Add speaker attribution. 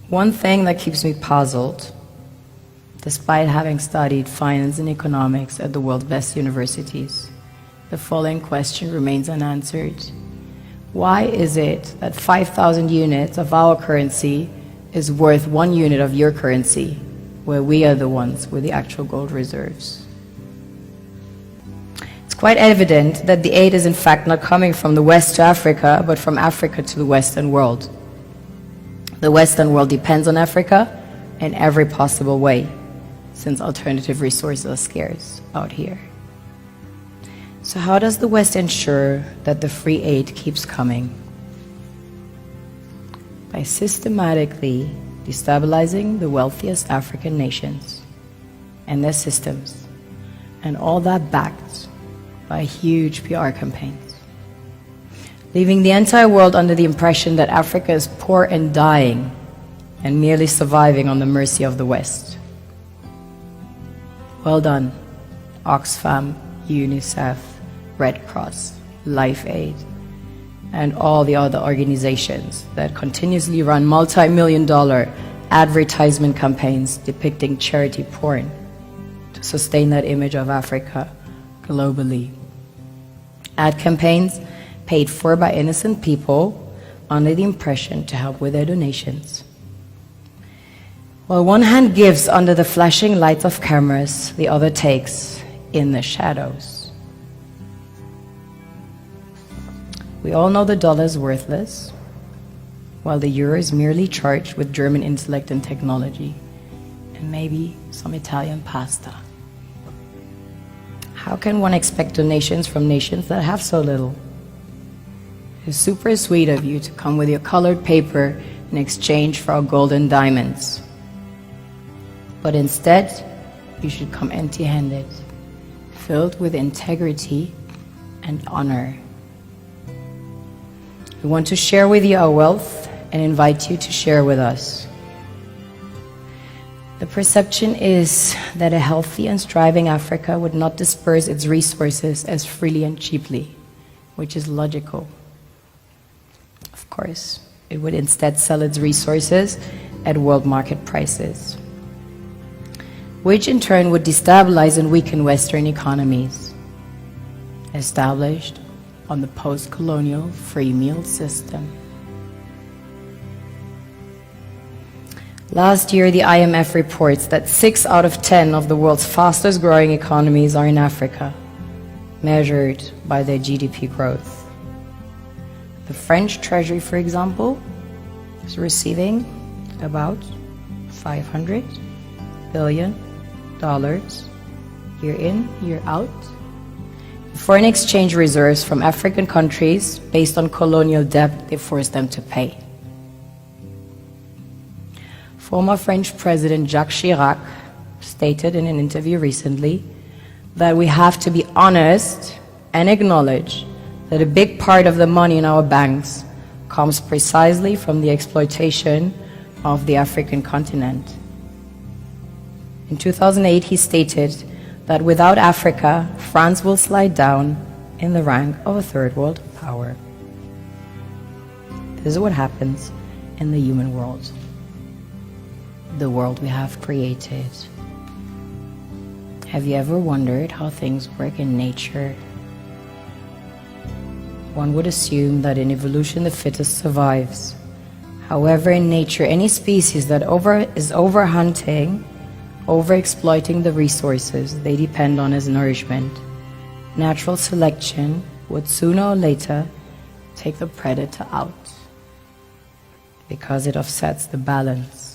Speaker 1: One thing that keeps me puzzled, despite having studied finance and economics at the world's best universities, the following question remains unanswered. Why is it that 5,000 units of our currency is worth 1 unit of your currency, where we are the ones with the actual gold reserves? It's quite evident that the aid is in fact not coming from the West to Africa, but from Africa to the Western world. The Western world depends on Africa in every possible way, since alternative resources are scarce out here. So how does the West ensure that the free aid keeps coming? By systematically destabilizing the wealthiest African nations and their systems, and all that backed by huge PR campaigns, leaving the entire world under the impression that Africa is poor and dying and merely surviving on the mercy of the West. Well done, Oxfam, UNICEF, Red Cross, Life Aid, and all the other organizations that continuously run multi-million-dollar advertisement campaigns depicting charity porn to sustain that image of Africa globally. Ad campaigns paid for by innocent people under the impression to help with their donations. While one hand gives under the flashing lights of cameras, the other takes in the shadows. We all know the dollar is worthless, while the euro is merely charged with German intellect and technology, and maybe some Italian pasta. How can one expect donations from nations that have so little? It's super sweet of you to come with your colored paper in exchange for our gold and diamonds. But instead, you should come empty-handed, filled with integrity and honor. We want to share with you our wealth and invite you to share with us. The perception is that a healthy and striving Africa would not disperse its resources as freely and cheaply, which is logical. Of course, it would instead sell its resources at world market prices, which in turn would destabilize and weaken Western economies, established on the post-colonial free meal system. Last year, the IMF reports that 6 out of 10 of the world's fastest growing economies are in Africa, measured by their GDP growth. The French Treasury, for example, is receiving about $500 billion year in, year out. Foreign exchange reserves from African countries based on colonial debt they forced them to pay. Former French President Jacques Chirac stated in an interview recently that we have to be honest and acknowledge that a big part of the money in our banks comes precisely from the exploitation of the African continent. In 2008, he stated that without Africa, France will slide down in the rank of a third world power. This is what happens in the human world, the world we have created. Have you ever wondered how things work in nature? One would assume that in evolution the fittest survives. However, in nature, any species that is overhunting, overexploiting the resources they depend on as nourishment, natural selection would sooner or later take the predator out, because it offsets the balance.